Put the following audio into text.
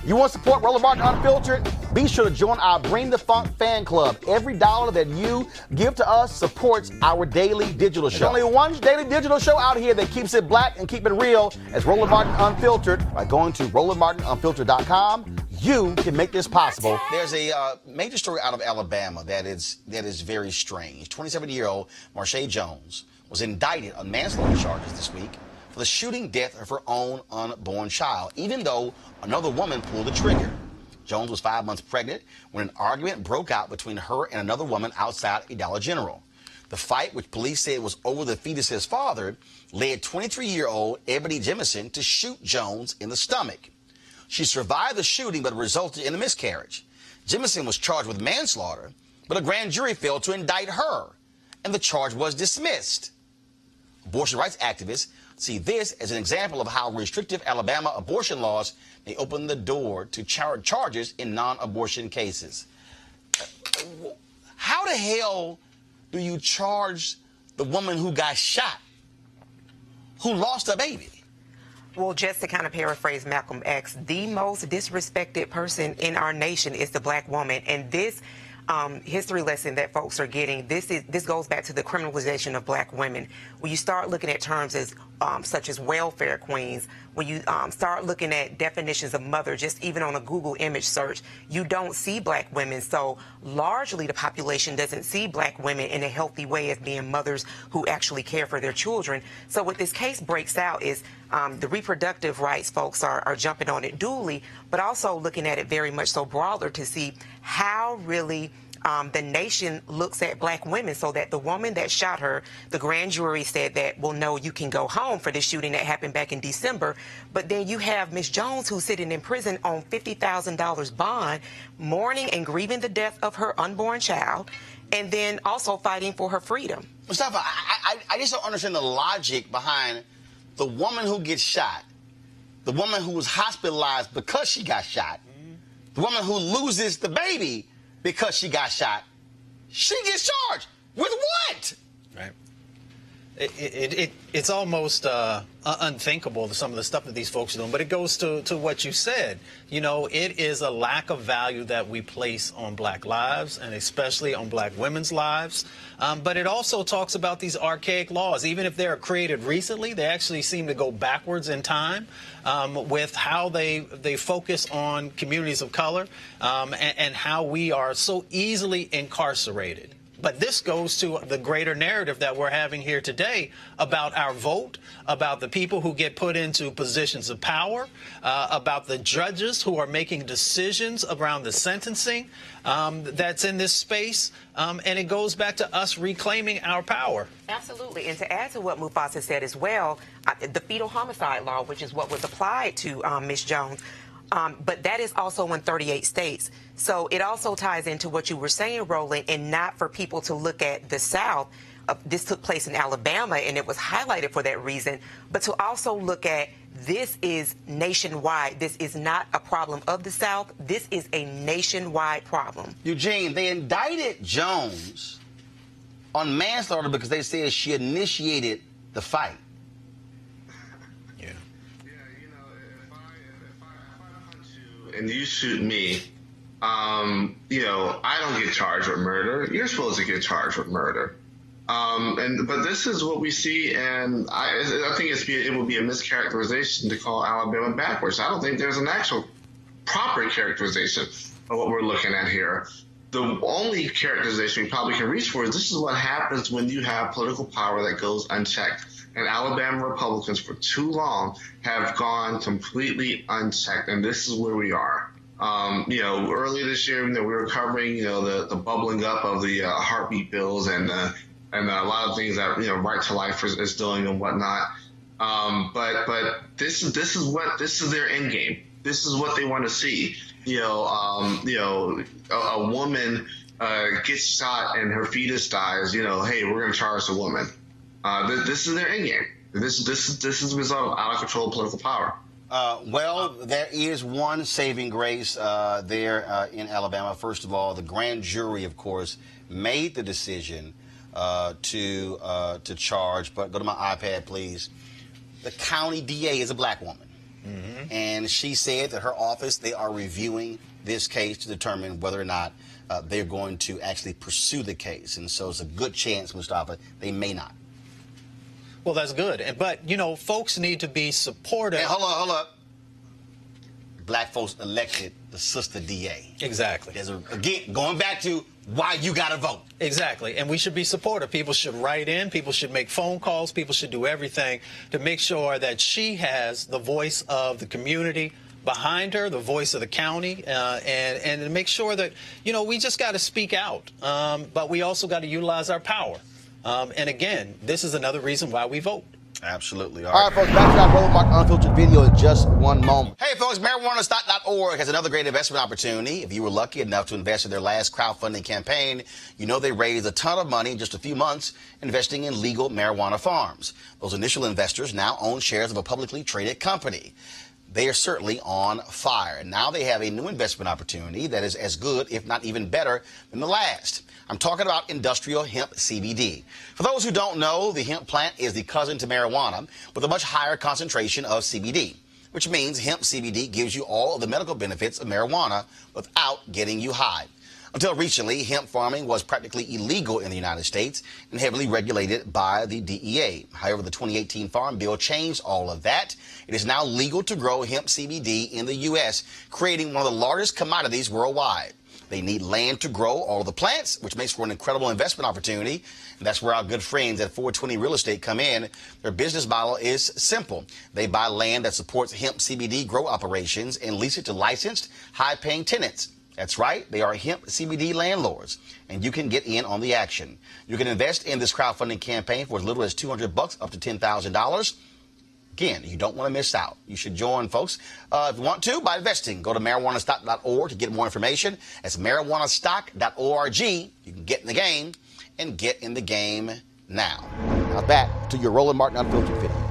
You want to support Roland Martin Unfiltered? Be sure to join our Bring the Funk fan club. Every dollar that you give to us supports our daily digital show. There's only one daily digital show out here that keeps it black and keep it real as Roland Martin Unfiltered. By going to RolandMartinUnfiltered.com, you can make this possible. There's a major story out of Alabama that is very strange. 27-year-old Marshae Jones was indicted on manslaughter charges this week for the shooting death of her own unborn child, even though another woman pulled the trigger. Jones was 5 months pregnant when an argument broke out between her and another woman outside a Dollar General. The fight, which police said was over the fetus's father, led 23-year-old Ebony Jemison to shoot Jones in the stomach. She survived the shooting but resulted in a miscarriage. Jemison was charged with manslaughter, but a grand jury failed to indict her, and the charge was dismissed. Abortion rights activists see this as an example of how restrictive Alabama abortion laws may open the door to charges in non-abortion cases. How the hell do you charge the woman who got shot, who lost a baby? Well, just to kind of paraphrase Malcolm X, the most disrespected person in our nation is the black woman. And this history lesson that folks are getting, this goes back to the criminalization of black women. When you start looking at terms as such as welfare queens, when you start looking at definitions of mother, just even on a Google image search, you don't see black women. So largely the population doesn't see black women in a healthy way as being mothers who actually care for their children. So what this case breaks out is the reproductive rights folks are jumping on it duly, but also looking at it very much so broader to see how really the nation looks at black women, so that the woman that shot her, the grand jury said that, well, no, you can go home for the shooting that happened back in December. But then you have Miss Jones, who's sitting in prison on $50,000 bond, mourning and grieving the death of her unborn child, and then also fighting for her freedom. Mustafa, I just don't understand the logic behind the woman who gets shot, the woman who was hospitalized because she got shot, the woman who loses the baby because she got shot. She gets charged with what? Right. It's almost unthinkable, some of the stuff that these folks are doing, but it goes to what you said. You know, it is a lack of value that we place on black lives, and especially on black women's lives. But it also talks about these archaic laws. Even if they're created recently, they actually seem to go backwards in time with how they focus on communities of color and how we are so easily incarcerated. But this goes to the greater narrative that we're having here today about our vote, about the people who get put into positions of power, about the judges who are making decisions around the sentencing that's in this space. And it goes back to us reclaiming our power. Absolutely. And to add to what Mufasa said as well, the fetal homicide law, which is what was applied to Ms. Jones, but that is also in 38 states. So it also ties into what you were saying, Roland, and not for people to look at the South. This took place in Alabama, and it was highlighted for that reason. But to also look at this is nationwide. This is not a problem of the South. This is a nationwide problem. Eugene, they indicted Jones on manslaughter because they said she initiated the fight. And you shoot me, you know, I don't get charged with murder. You're supposed to get charged with murder. But this is what we see, and I think it would be a mischaracterization to call Alabama backwards. I don't think there's an actual proper characterization of what we're looking at here. The only characterization we probably can reach for is this is what happens when you have political power that goes unchecked. And Alabama Republicans for too long have gone completely unchecked, and this is where we are. You know, earlier this year, we were covering, the bubbling up of the heartbeat bills and a lot of things that Right to Life is doing and whatnot. But this is their end game. This is what they want to see. A woman gets shot and her fetus dies. Hey, we're going to charge the woman. This is their end game. This is the result of out of control political power. Well, there is one saving grace there in Alabama. First of all, the grand jury, of course, made the decision to charge. But go to my iPad, please. The county DA is a black woman. And she said that her office, they are reviewing this case to determine whether or not they're going to actually pursue the case. And so it's a good chance, Mustafa, they may not. Well, that's good. But, you know, folks need to be supportive. And hold up. Black folks elected the sister DA. Exactly. Again, going back to why you got to vote. Exactly. And we should be supportive. People should write in. People should make phone calls. People should do everything to make sure that she has the voice of the community behind her, the voice of the county, and to make sure that, you know, we just got to speak out. But we also got to utilize our power. And again, this is another reason why we vote. Absolutely. All right, folks, back to our Roland Mark Unfiltered video in just one moment. Hey, folks, marijuanastock.org has another great investment opportunity. If you were lucky enough to invest in their last crowdfunding campaign, you know they raised a ton of money in just a few months investing in legal marijuana farms. Those initial investors now own shares of a publicly traded company. They are certainly on fire. Now they have a new investment opportunity that is as good, if not even better, than the last. I'm talking about industrial hemp CBD. For those who don't know, the hemp plant is the cousin to marijuana with a much higher concentration of CBD, which means hemp CBD gives you all of the medical benefits of marijuana without getting you high. Until recently, hemp farming was practically illegal in the United States and heavily regulated by the DEA. However, the 2018 Farm Bill changed all of that. It is now legal to grow hemp CBD in the U.S., creating one of the largest commodities worldwide. They need land to grow all of the plants, which makes for an incredible investment opportunity. And that's where our good friends at 420 Real Estate come in. Their business model is simple. They buy land that supports hemp CBD grow operations and lease it to licensed, high-paying tenants. That's right, they are hemp CBD landlords, and you can get in on the action. You can invest in this crowdfunding campaign for as little as $200 up to $10,000. Again, you don't want to miss out. You should join, folks, if you want to, by investing. Go to marijuanastock.org to get more information. That's marijuanastock.org. You can get in the game and get in the game now. Now back to your Roland Martin Unfiltered video.